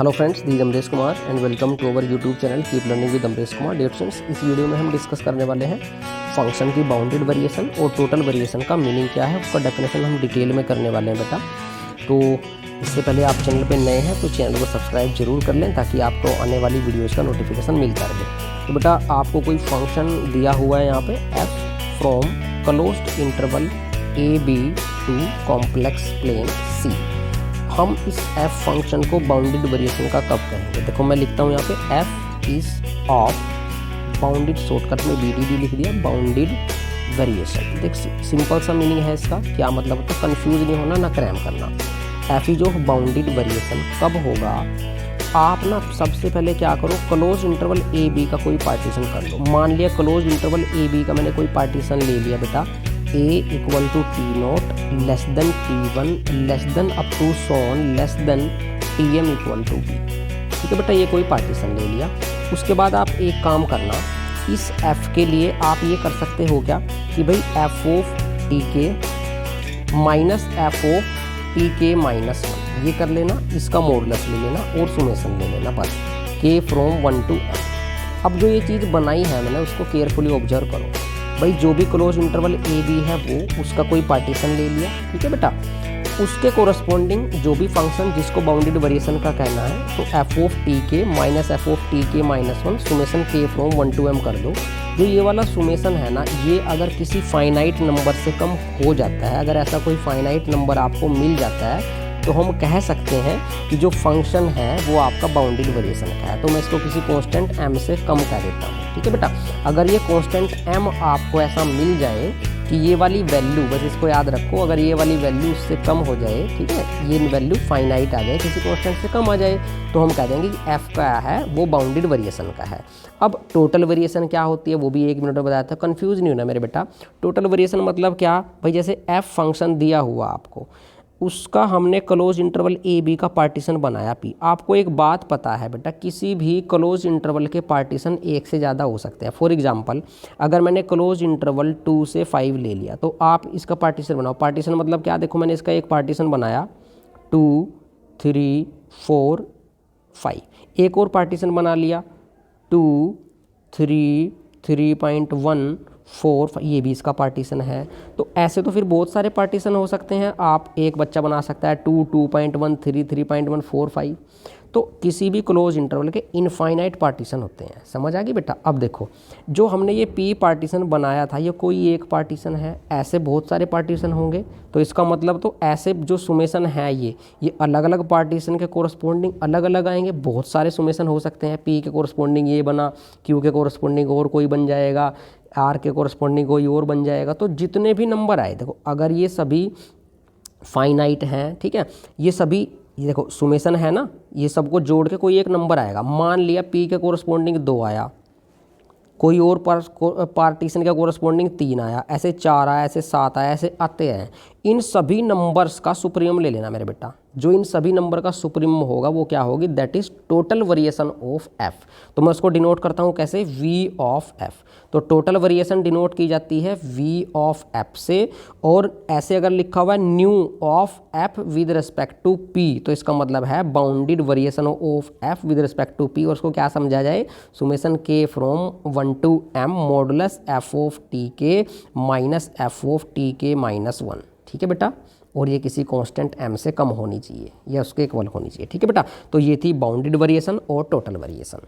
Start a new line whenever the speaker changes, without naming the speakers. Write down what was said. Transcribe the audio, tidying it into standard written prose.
Hello friends, the Amresh Kumar and welcome to our YouTube channel keep learning with Amresh Kumar. Dear friends, इस video में हम discuss करने वाले हैं फंक्शन की बाउंडेड वेरिएशन और टोटल वेरिएशन का मीनिंग क्या है, उसका डेफिनेशन हम डिटेल में करने वाले हैं बेटा। तो इससे पहले आप चैनल पर नए हैं तो चैनल को सब्सक्राइब जरूर कर लें ताकि आपको आने वाली वीडियोज़ का नोटिफिकेशन मिलता रहे। तो बेटा आपको कोई फंक्शन दिया हुआ है यहाँ पे F from closed interval A B to complex plane C. हम इस f फंक्शन को बाउंडेड वेरिएशन का कब कहेंगे? देखो मैं लिखता हूँ यहाँ पे f is of bounded, shortcut में BDD लिख दिया, बाउंडेड वेरिएशन। देख सिंपल सा मीनिंग है इसका, क्या मतलब, तो कंफ्यूज नहीं होना, ना क्रैम करना। f is of bounded variation कब होगा? आप ना सबसे पहले क्या करो, क्लोज इंटरवल ए बी का कोई पार्टीशन कर लो। मान लिया क्लोज इंटरवल ए बी का मैंने कोई पार्टीशन ले लिया बेटा, a equal to T naught less than T1 less than up to so on less than Tm equal to B. ठीक है बेटा, ये कोई पार्टीशन ले लिया। उसके बाद आप एक काम करना, इस f के लिए आप ये कर सकते हो क्या कि भाई f ऑफ टी के माइनस एफ ऑफ टी के माइनस 1 ये कर लेना, इसका मॉडुलस ले लेना और सुमेशन ले लेना बस, k फ्रॉम 1 टू m। अब जो ये चीज़ बनाई है मैंने उसको केयरफुली ऑब्जर्व करो भाई। जो भी क्लोज इंटरवल ए बी है वो उसका कोई पार्टीशन ले लिया, ठीक है बेटा। उसके कोरस्पॉन्डिंग जो भी फंक्शन जिसको बाउंडेड वेरिएशन का कहना है, तो एफ ऑफ टी के माइनस एफ ऑफ टी के माइनस 1 सुमेशन के फ्रॉम 1 टू m कर दो। जो ये वाला सुमेशन है ना, ये अगर किसी फाइनाइट नंबर से कम हो जाता है, अगर ऐसा कोई फाइनाइट नंबर आपको मिल जाता है तो हम कह सकते हैं कि जो फंक्शन है वो आपका बाउंडेड वेरिएशन का है। तो मैं इसको किसी कांस्टेंट m से कम कह देता हूँ, ठीक है बेटा। अगर ये कांस्टेंट m आपको ऐसा मिल जाए कि ये वाली वैल्यू, बस इसको याद रखो, अगर ये वाली वैल्यू उससे कम हो जाए, ठीक है, ये वैल्यू फाइनाइट आ जाए, किसी कांस्टेंट से कम आ जाए, तो हम कह देंगे कि f का है वो बाउंडेड वेरिएशन का है। अब टोटल वेरिएशन क्या होती है वो भी 1 मिनट में बताया था, कंफ्यूज नहीं होना मेरे बेटा। टोटल वेरिएशन मतलब क्या भाई, जैसे f फंक्शन दिया हुआ आपको, उसका हमने क्लोज इंटरवल ए बी का पार्टीशन बनाया पी। आपको एक बात पता है बेटा, किसी भी क्लोज इंटरवल के पार्टीशन एक से ज़्यादा हो सकते हैं। फॉर एग्जांपल, अगर मैंने क्लोज इंटरवल 2 से 5 ले लिया तो आप इसका पार्टीशन बनाओ। पार्टीशन मतलब क्या, देखो मैंने इसका एक पार्टीशन बनाया 2 3 4 5, एक और पार्टीशन बना लिया 2 3 3.1 4, ये भी इसका पार्टीशन है। तो ऐसे तो फिर बहुत सारे पार्टीशन हो सकते हैं। आप एक बच्चा बना सकता है 2 2.1 3 3.1 4 5। तो किसी भी क्लोज इंटरवल के इनफाइनाइट पार्टीशन होते हैं। समझ आ गई बेटा। अब देखो, जो हमने ये पी पार्टीशन बनाया था ये कोई एक पार्टीशन है, ऐसे बहुत सारे पार्टीशन होंगे। तो इसका मतलब तो ऐसे जो सुमेशन है ये अलग अलग पार्टीशन के कोरस्पॉन्डिंग अलग अलग आएंगे। बहुत सारे सुमेशन हो सकते हैं, पी के कोरस्पॉन्डिंग ये बना, क्यू के कोरस्पॉन्डिंग और कोई बन जाएगा, आर के कोरस्पॉन्डिंग कोई और बन जाएगा। तो जितने भी नंबर आए, देखो अगर ये सभी फाइनाइट हैं, ठीक है, ये सभी, ये देखो सुमेशन है ना, ये सबको जोड़ के कोई एक नंबर आएगा। मान लिया पी के कोरस्पॉन्डिंग 2 आया, कोई और पार्टीशन का कोरस्पॉन्डिंग 3 आया, ऐसे 4 आया, ऐसे 7 आया, ऐसे आते हैं। इन सभी नंबर्स का सुप्रीम ले लेना मेरे बेटा। जो इन सभी नंबर का सुप्रीम होगा वो क्या होगी, that is total variation of f। तो मैं उसको डिनोट करता हूँ कैसे, v ऑफ f। तो टोटल वेरिएशन डिनोट की जाती है v ऑफ f से, और ऐसे अगर लिखा हुआ है nu of f with respect to p, तो इसका मतलब है bounded variation of f with respect to p। और उसको क्या समझा जाए, summation k from 1 to m modulus f of t के माइनस f ऑफ t के माइनस 1। ठीक है बेटा, और ये किसी कांस्टेंट m से कम होनी चाहिए या उसके इक्वल होनी चाहिए। ठीक है बेटा, तो ये थी बाउंडेड वेरिएशन और टोटल वेरिएशन।